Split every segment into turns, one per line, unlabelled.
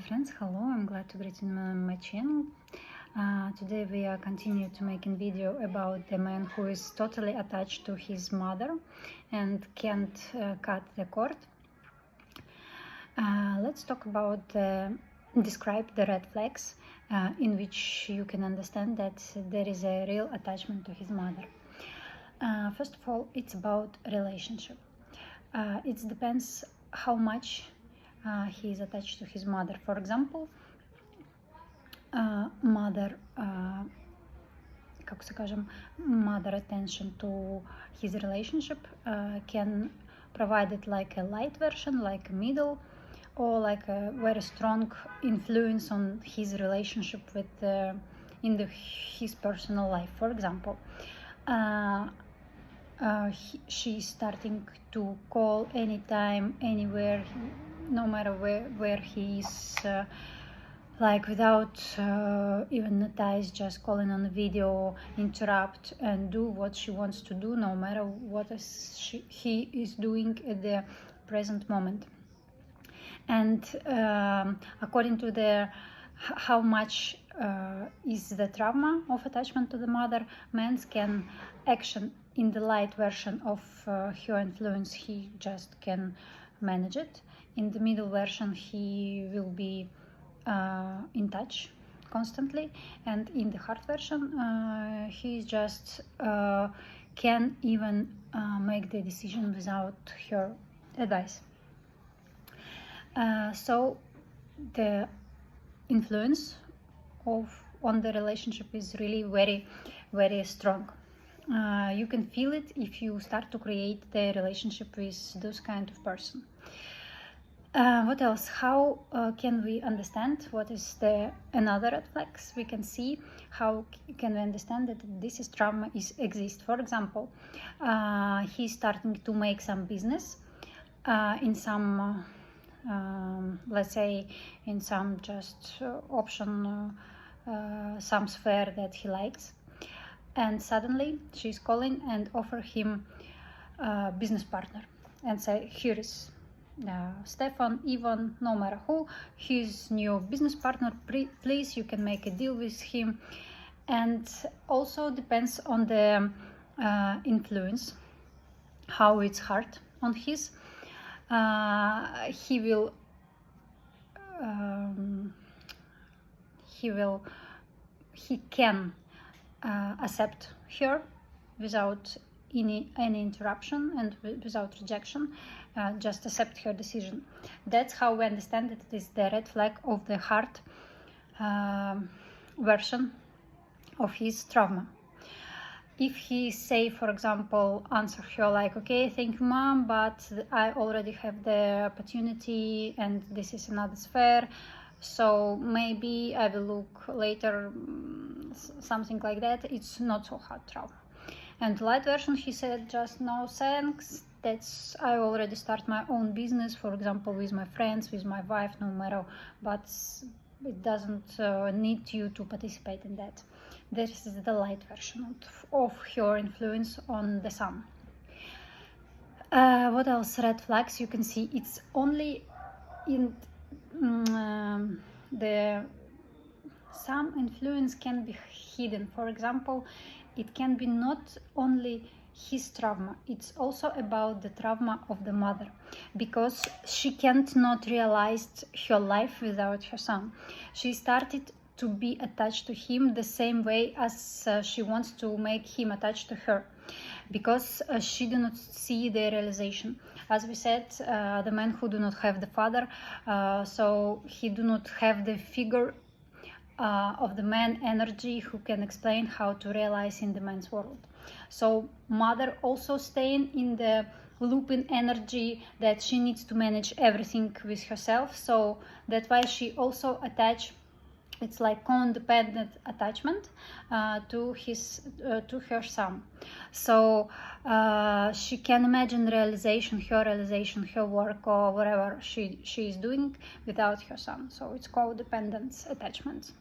friends, hello, I'm glad to greet you on my channel. Today we are continuing to make a video about the man who is totally attached to his mother and can't cut the cord. Let's talk about describe the red flags in which you can understand that there is a real attachment to his mother. First of all, it's about relationship. It depends how much he is attached to his mother. For example, mother attention to his relationship can provide it like a light version, like a middle, or like a very strong influence on his relationship with his personal life. For example, she's starting to call anytime, anywhere, no matter where he is, like without even notice, just calling on a video, interrupt and do what she wants to do, no matter what he is doing at the present moment. And according to how much is the trauma of attachment to the mother, men can action in the light version of her influence, he just can manage it. In the middle version, he will be in touch constantly, and in the hard version, he just can even make the decision without her advice. So the influence on the relationship is really very, very strong. You can feel it if you start to create the relationship with those kind of person. What else? How can we understand what is another red flags? We can see how can we understand that this is trauma exists. For example, he's starting to make some business in some let's say in some just option, some sphere that he likes, and suddenly she's calling and offer him a business partner and say, here is Stefan, Ivan, no matter who, his new business partner, please, you can make a deal with him. And also depends on the influence, how it's hard on his. He can accept her without any interruption and without rejection, just accept her decision. That's how we understand that it is the red flag of the hard version of his trauma. If he say, for example, answer her like, okay, thank you mom, but I already have the opportunity and this is another sphere, so maybe I will look later, something like that, it's not so hard trauma. And light version, he said just no thanks, I already start my own business, for example, with my friends, with my wife, no matter, but it doesn't need you to participate in that. This is the light version of her influence on the sun. What else? Red flags, you can see it's only in some influence can be hidden. For example, it can be not only his trauma, it's also about the trauma of the mother, because she can't not realize her life without her son. She started to be attached to him the same way as she wants to make him attached to her, because she do not see the realization. As we said, the man who do not have the father, so he do not have the figure of the man energy who can explain how to realize in the man's world. So mother also staying in the looping energy that she needs to manage everything with herself, so that's why she also attach. It's like codependent attachment to her son. So she can imagine her work or whatever she is doing without her son. So it's codependent attachment.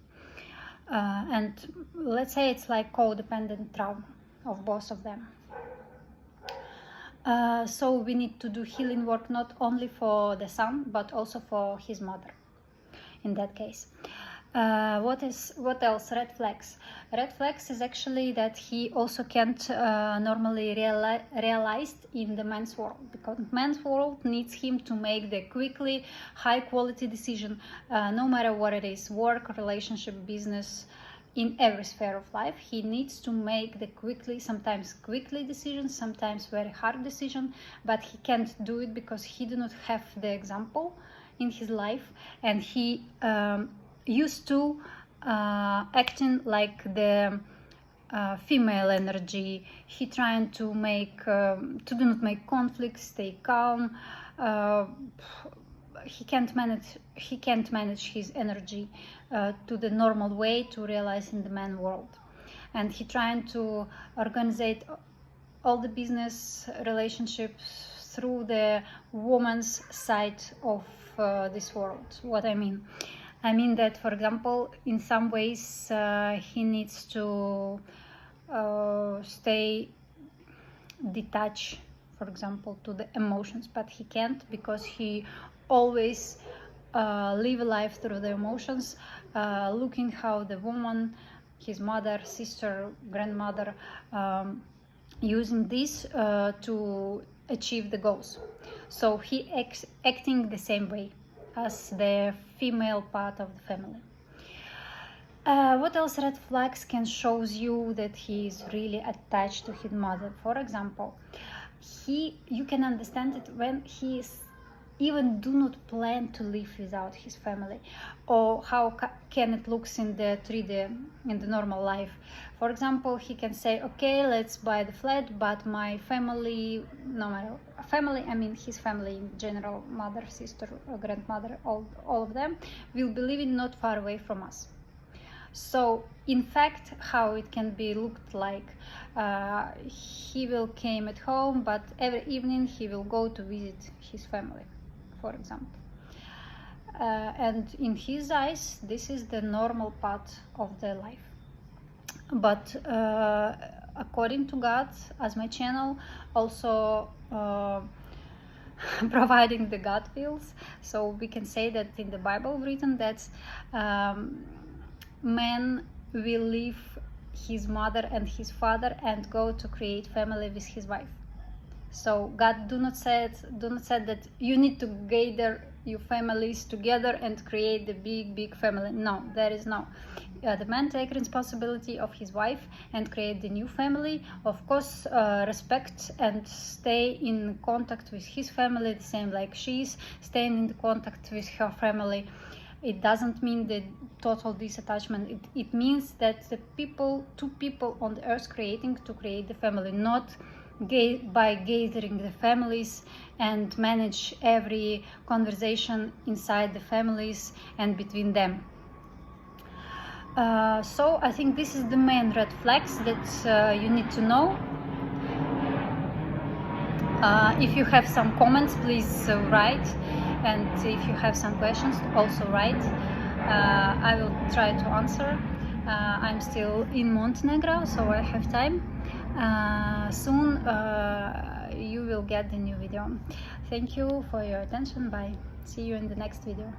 And let's say it's like codependent trauma of both of them. So we need to do healing work not only for the son, but also for his mother. in that case. What else? Red flags. Red flags is actually that he also can't normally realized in the men's world, because men's world needs him to make the quickly high quality decision, no matter what it is, work, relationship, business, in every sphere of life. He needs to make the sometimes quickly decisions, sometimes very hard decision, but he can't do it because he do not have the example in his life, and he used to acting like the female energy. He trying to do not make conflicts, stay calm. He can't manage his energy to the normal way to realize in the man world, and he trying to organize all the business relationships through the woman's side of this world. What I mean that, for example, in some ways he needs to stay detached, for example, to the emotions, but he can't because he always live life through the emotions, looking how the woman, his mother, sister, grandmother, using this to achieve the goals. So he acting the same way as the female part of the family. What else red flags can shows you that he is really attached to his mother? For example, you can understand it when he is even do not plan to live without his family, or how can it looks in the 3D in the normal life. For example, he can say, okay, let's buy the flat, but my family, no matter family, I mean his family in general, mother, sister, grandmother, all of them will be living not far away from us. So in fact, how it can be looked like, he will came at home, but every evening he will go to visit his family, for example. And in his eyes, this is the normal part of their life. But according to God, as my channel, also providing the God wills, so we can say that in the Bible written that man will leave his mother and his father and go to create family with his wife. So God do not say that you need to gather your families together and create the big family. No, there is no. The man take responsibility of his wife and create the new family. Of course, respect and stay in contact with his family, the same like she's staying in contact with her family. It doesn't mean the total disattachment. It means that the two people on the earth creating to create the family, not by gathering the families and manage every conversation inside the families and between them. So I think this is the main red flags that you need to know. If you have some comments, please write, and if you have some questions, also write. I will try to answer. I'm still in Montenegro, so I have time. Soon you will get the new video. Thank you for your attention. Bye. See you in the next video.